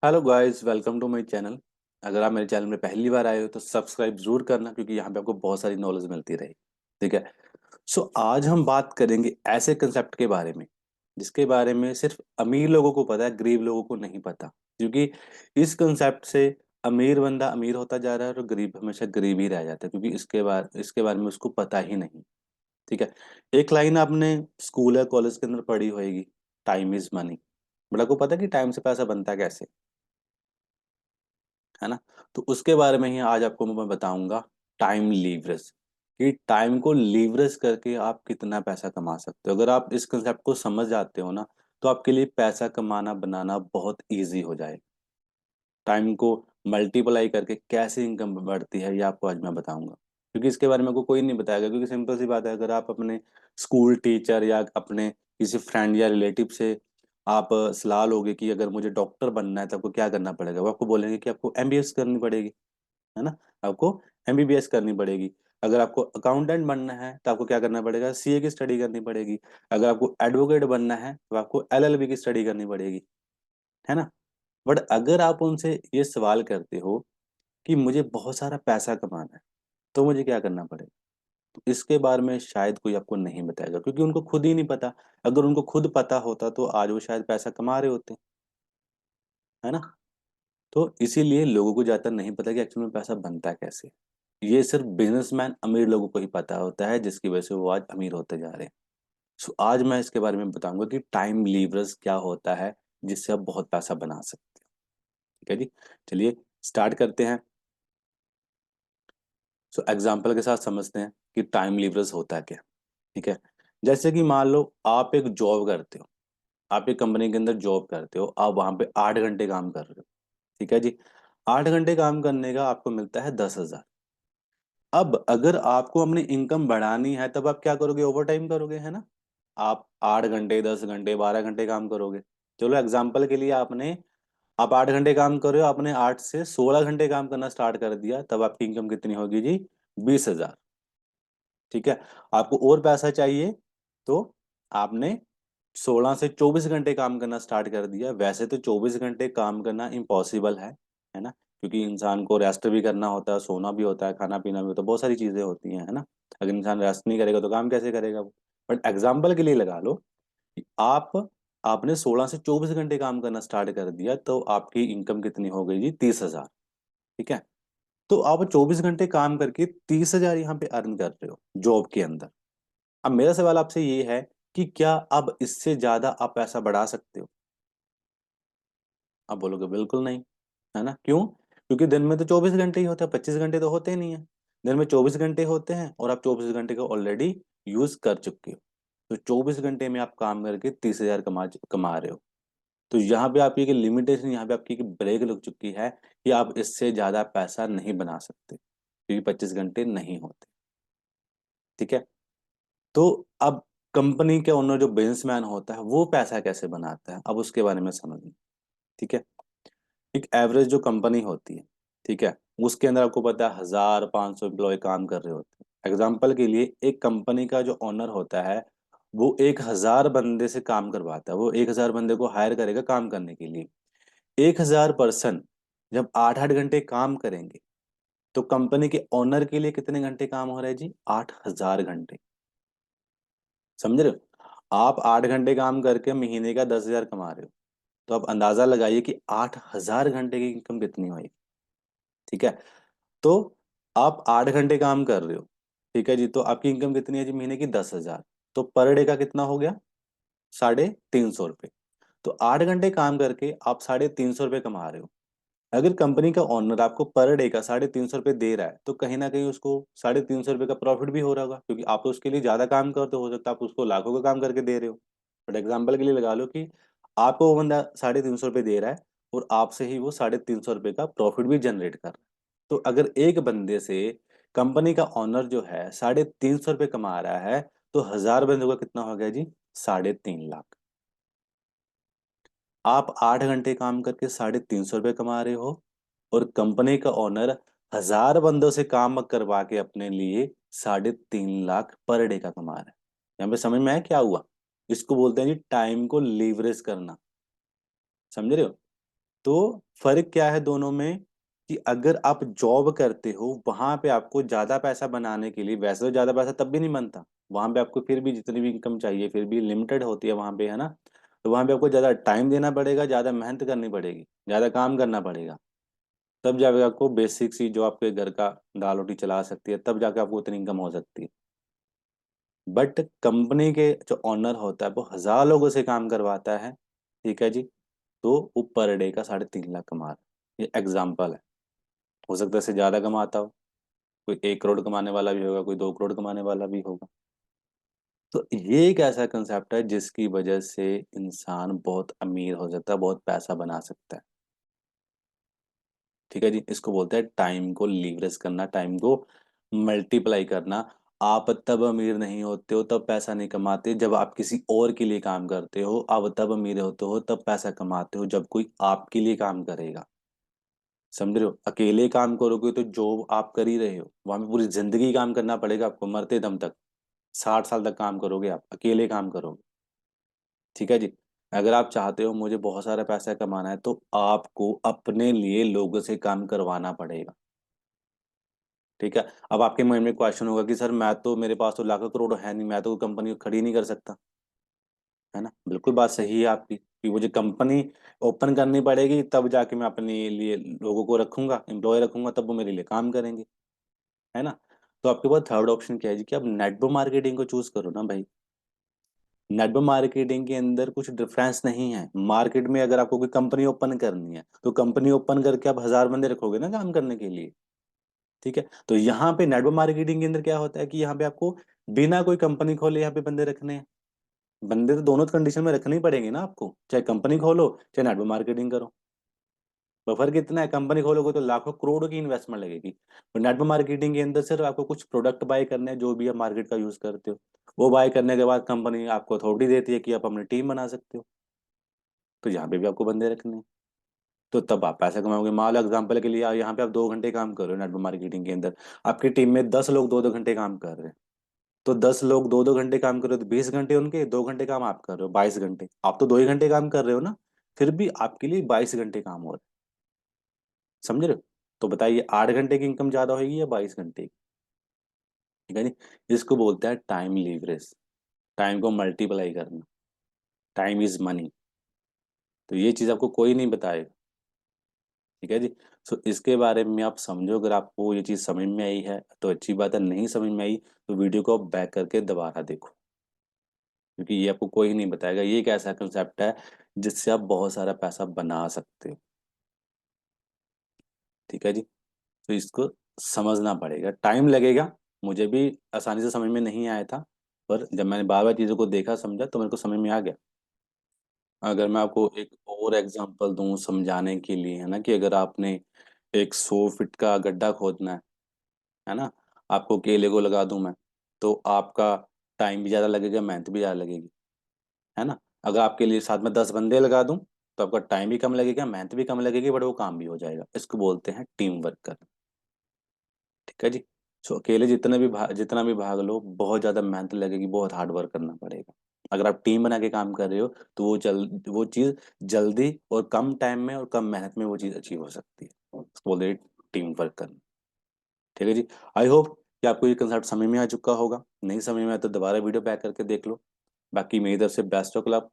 Hello guys, welcome to my channel. अगर आप मेरे चैनल में पहली बार आए हो तो सब्सक्राइब जरूर करना, क्योंकि यहाँ पे आपको बहुत सारी नॉलेज मिलती रहेगी। ठीक है। आज हम बात करेंगे ऐसे कंसेप्ट के बारे में जिसके बारे में सिर्फ अमीर लोगों को पता है, गरीब लोगों को नहीं पता। क्योंकि इस कंसेप्ट से अमीर बंदा अमीर होता जा रहा है और गरीब हमेशा गरीब ही रह जाता है, क्योंकि इसके बारे में उसको पता ही नहीं। ठीक है। एक लाइन आपने स्कूल या कॉलेज के अंदर पढ़ी होगी, टाइम इज मनी। बड़ा को पता है कि टाइम से पैसा बनता कैसे, है ना। तो उसके बारे में ही आज आपको मैं बताऊंगा, टाइम लीवरेज। कि टाइम को लीवरेज करके आप कितना पैसा कमा सकते हो। अगर आप इस कंसेप्ट को समझ जाते हो ना, तो आपके लिए पैसा कमाना बनाना बहुत इजी हो जाए। टाइम को मल्टीप्लाई करके कैसे इनकम बढ़ती है, ये आपको आज मैं बताऊंगा। क्योंकि इसके बारे में को कोई नहीं बताएगा, क्योंकि सिंपल सी बात है, अगर आप अपने स्कूल टीचर या अपने किसी फ्रेंड या रिलेटिव से आप सलाह लोगे कि अगर मुझे डॉक्टर बनना है तो आपको क्या करना पड़ेगा, वो आपको बोलेंगे कि आपको एमबीबीएस करनी पड़ेगी, है ना। आपको एमबीबीएस करनी पड़ेगी। अगर आपको अकाउंटेंट बनना है तो आपको क्या करना पड़ेगा, सीए की स्टडी करनी पड़ेगी। अगर आपको एडवोकेट बनना है तो आपको एलएलबी की स्टडी करनी पड़ेगी, है ना। बट अगर आप उनसे ये सवाल करते हो कि मुझे बहुत सारा पैसा कमाना है तो मुझे क्या करना पड़ेगा, तो इसके बारे में शायद कोई आपको नहीं बताएगा, क्योंकि उनको खुद ही नहीं पता। अगर उनको खुद पता होता तो आज वो शायद पैसा कमा रहे होते, है ना। तो इसीलिए लोगों को ज्यादातर नहीं पता कि एक्चुअल में पैसा बनता कैसे। ये सिर्फ बिजनेसमैन अमीर लोगों को ही पता होता है, जिसकी वजह से वो आज अमीर होते जा रहे हैं। आज मैं इसके बारे में बताऊंगा कि टाइम लीवरेज क्या होता है, जिससे आप बहुत पैसा बना सकते हैं। ठीक है जी। चलिए स्टार्ट करते हैं। एग्जाम्पल के साथ समझते हैं कि टाइम लीवरेज होता है क्या। ठीक है। जैसे कि मान लो आप एक जॉब करते हो, आप एक कंपनी के अंदर जॉब करते हो, आप वहां पे 8 घंटे काम कर रहे हो। ठीक है जी। 8 घंटे काम करने का आपको मिलता है 10,000। अब अगर आपको अपनी इनकम बढ़ानी है तब आप क्या करोगे, ओवर टाइम करोगे, है ना। आप 8 घंटे 10 घंटे 12 घंटे काम करोगे। चलो एग्जाम्पल के लिए आप 8 घंटे काम कर रहे हो, आपने 8 से 16 घंटे काम करना स्टार्ट कर दिया, तब आपकी इनकम कितनी होगी जी, 20,000। ठीक है। आपको और पैसा चाहिए तो आपने 16 से 24 घंटे काम करना स्टार्ट कर दिया। वैसे तो 24 घंटे काम करना इम्पॉसिबल है ना। क्योंकि इंसान को रेस्ट भी करना होता है, सोना भी होता है, खाना पीना भी होता है, बहुत सारी चीजें होती हैं, है ना। अगर इंसान रेस्ट नहीं करेगा तो काम कैसे करेगा वो। बट एग्जाम्पल के लिए लगा लो कि आपने 16 से 24 घंटे काम करना स्टार्ट कर दिया, तो आपकी इनकम कितनी हो गई जी, 30,000। ठीक है। तो आप 24 घंटे काम करके 30,000 यहाँ पे अर्न कर रहे हो जॉब के अंदर। अब मेरा सवाल आपसे ये है कि क्या अब इससे ज्यादा आप पैसा बढ़ा सकते हो। आप बोलोगे बिल्कुल नहीं, है ना। क्यों? क्योंकि दिन में तो 24 घंटे ही होते हैं, 25 घंटे तो होते ही नहीं है। दिन में 24 घंटे होते हैं और आप 24 घंटे को ऑलरेडी यूज कर चुके हो। तो 24 घंटे में आप काम करके 30,000 कमा कमा रहे हो। तो यहाँ पे आपकी एक लिमिटेशन, यहाँ पे आपकी एक ब्रेक लग चुकी है कि आप इससे ज्यादा पैसा नहीं बना सकते, क्योंकि 25 घंटे नहीं होते। ठीक है। तो अब कंपनी के ओनर जो बिजनेसमैन होता है वो पैसा कैसे बनाता है, अब उसके बारे में समझिए। ठीक है। एक एवरेज जो कंपनी होती है, ठीक है, उसके अंदर आपको पता है 1,500 एम्प्लॉय काम कर रहे होते हैं। एग्जाम्पल के लिए एक कंपनी का जो ओनर होता है वो 1,000 बंदे से काम करवाता है, वो 1,000 बंदे को हायर करेगा काम करने के लिए। 1,000 पर्सन जब 8 8 घंटे काम करेंगे तो कंपनी के ओनर के लिए कितने घंटे काम हो रहा है जी, 8,000 घंटे। समझ रहे हो। आप 8 घंटे काम करके महीने का 10,000 कमा रहे हो, तो आप अंदाजा लगाइए कि 8,000 घंटे की इनकम कितनी होगी। ठीक है। तो आप 8 घंटे काम कर रहे हो, ठीक है जी, तो आपकी इनकम कितनी है जी, महीने की 10,000। तो पर डे का कितना हो गया, 350 रुपये। तो 8 घंटे काम करके आप 350 रुपये कमा रहे हो। अगर कंपनी का ओनर आपको पर डे का 350 रुपये दे रहा है, तो कहीं ना कहीं उसको 350 रुपये का प्रॉफिट भी हो रहा होगा, क्योंकि आप तो उसके लिए ज्यादा काम करते हो सकता है आप उसको लाखों का काम करके दे रहे हो। बट एग्जाम्पल के लिए लगा लो कि आपको वो बंदा 350 रुपये दे रहा है और आपसे ही वो 350 रुपये का प्रॉफिट भी जनरेट कर रहा है। तो अगर एक बंदे से कंपनी का ओनर जो है 350 रुपये कमा रहा है, तो 1,000 बंदों का कितना हो गया जी, 3.5 लाख। आप 8 घंटे काम करके 350 रुपये कमा रहे हो और कंपनी का ओनर 1,000 बंदों से काम करवा के अपने लिए 3.5 लाख पर डे का कमा रहा है। यहाँ पे समझ में आया क्या हुआ। इसको बोलते हैं जी टाइम को लीवरेज करना। समझ रहे हो। तो फर्क क्या है दोनों में, कि अगर आप जॉब करते हो वहां पे आपको ज्यादा पैसा बनाने के लिए, वैसे तो ज्यादा पैसा तब भी नहीं बनता, वहां पे आपको फिर भी जितनी भी इनकम चाहिए फिर भी लिमिटेड होती है वहां पे, है ना। तो वहां पे आपको ज्यादा टाइम देना पड़ेगा, ज्यादा मेहनत करनी पड़ेगी, ज्यादा काम करना पड़ेगा, तब जाके आपको बेसिक सी जो आपके घर का दाल रोटी चला सकती है, तब जाके आपको उतनी इनकम हो सकती है। बट कंपनी के जो ओनर होता है वो हजार लोगों से काम करवाता है, ठीक है जी, तो वो पर डे का 3.5 लाख कमा रहा है। ये एग्जाम्पल है, हो सकता है इससे ज्यादा कमाता हो, कोई 1 करोड़ कमाने वाला भी होगा, कोई 2 करोड़ कमाने वाला भी होगा। तो ये एक ऐसा कंसेप्ट है जिसकी वजह से इंसान बहुत अमीर हो सकता है, बहुत पैसा बना सकता है, ठीक है जी। इसको बोलते हैं टाइम को लीवरेज करना, टाइम को मल्टीप्लाई करना। आप तब अमीर नहीं होते हो, तब पैसा नहीं कमाते जब आप किसी और के लिए काम करते हो, आप तब अमीर होते हो, तब पैसा कमाते हो जब कोई आपके लिए काम करेगा। समझ रहे हो, अकेले काम करोगे तो जॉब आप कर ही रहे हो, वहां पे पूरी जिंदगी काम करना पड़ेगा आपको, मरते दम तक 60 साल तक काम करोगे, आप अकेले काम करोगे, ठीक है जी। अगर आप चाहते हो मुझे बहुत सारा पैसा कमाना है, तो आपको अपने लिए लोगों से काम करवाना पड़ेगा, ठीक है। अब आपके मन में क्वेश्चन होगा कि सर मैं तो, मेरे पास तो लाखों करोड़ है नहीं, मैं तो कंपनी खड़ी नहीं कर सकता, है ना। बिल्कुल बात सही है आपकी, कि मुझे कंपनी ओपन करनी पड़ेगी, तब जाके मैं अपने लिए लोगों को रखूंगा, एम्प्लॉय रखूंगा, तब वो मेरे लिए काम करेंगे, है ना। तो आपके पास थर्ड ऑप्शन क्या है जी, कि आप नेटवर्क मार्केटिंग को चूज करो ना भाई। नेटवर्क मार्केटिंग के अंदर कुछ डिफरेंस नहीं है। मार्केट में अगर आपको कोई कंपनी ओपन करनी है, तो कंपनी ओपन करके आप 1000 बंदे रखोगे ना काम करने के लिए, ठीक है। तो यहाँ पे नेटवर्क मार्केटिंग के अंदर क्या होता है, कि यहाँ पे आपको बिना कोई कंपनी खोले यहाँ पे बंदे रखने हैं। बंदे तो दोनों कंडीशन में रखने ही पड़ेंगे ना आपको, चाहे कंपनी खोलो चाहे नेटवर्क मार्केटिंग करो। बफर कितना है, कंपनी खोलोगे तो लाखों करोड़ों की इन्वेस्टमेंट लगेगी, और नेटवर्क मार्केटिंग के अंदर सिर्फ आपको कुछ प्रोडक्ट बाय करने हैं जो भी आप मार्केट का यूज करते हो। वो बाय करने के बाद कंपनी आपको अथॉरिटी देती है कि आप अपनी टीम बना सकते हो, तो यहाँ पे भी आपको बंदे रखने हैं। तो तब आप पैसा कमाओगे। मान लो एग्जाम्पल के लिए यहाँ पे आप 2 घंटे काम कर रहे हो नेटवर्क मार्केटिंग के अंदर, आपकी टीम में 10 लोग 2-2 घंटे काम कर रहे हैं, तो 10 लोग 2-2 घंटे काम कर रहे हो तो 20 घंटे उनके, 2 घंटे काम आप कर रहे हो, 22 घंटे। आप तो 2 ही घंटे काम कर रहे हो ना, फिर भी आपके लिए 22 घंटे काम हो रहे हैं, समझ रहे हो। तो बताइए 8 घंटे की इनकम ज्यादा होगी या 22 घंटे की, ठीक है जी। इसको बोलते हैं टाइम लीवरेज, टाइम को मल्टीप्लाई करना, टाइम इज मनी। तो ये चीज आपको कोई नहीं बताएगा, ठीक है जी। सो इसके बारे में आप समझो, अगर आपको ये चीज समझ में आई है तो अच्छी बात है, नहीं समझ में आई तो वीडियो को बैक करके दोबारा देखो, क्योंकि ये आपको कोई नहीं बताएगा। ये एक ऐसा कंसेप्ट है जिससे आप बहुत सारा पैसा बना सकते हो, ठीक है जी। तो इसको समझना पड़ेगा, टाइम लगेगा, मुझे भी आसानी से समझ में नहीं आया था, पर जब मैंने बार बार चीज़ों को देखा समझा तो मेरे को समझ में आ गया। अगर मैं आपको एक और एग्जांपल दूं समझाने के लिए, है ना, कि अगर आपने एक 100 फीट का गड्ढा खोदना है ना, आपको केले को लगा दूं मैं, तो आपका टाइम भी ज़्यादा लगेगा, मेहनत भी ज़्यादा लगेगी, है ना। अगर आपके लिए साथ में 10 बंदे लगा दूं, तो आपका टाइम भी कम लगेगा, मेहनत भी कम लगेगी, बट वो काम भी हो जाएगा। इसको बोलते हैं टीम वर्क करना, ठीक है जी। सो अकेले जितना भी भाग लो, बहुत ज्यादा मेहनत लगेगी, बहुत हार्ड वर्क करना पड़ेगा। अगर आप टीम बना के काम कर रहे हो तो वो चीज जल्दी और कम टाइम में और कम मेहनत में वो चीज अचीव हो सकती है, उसको बोलते हैं टीम वर्क करना, ठीक है जी। आई होप कि आपको ये कंसेप्ट समझ में आ चुका होगा, नहीं समझ में आया तो दोबारा वीडियो बैक करके देख लो। बाकी मेरी तरफ से बेस्ट ऑफ लक,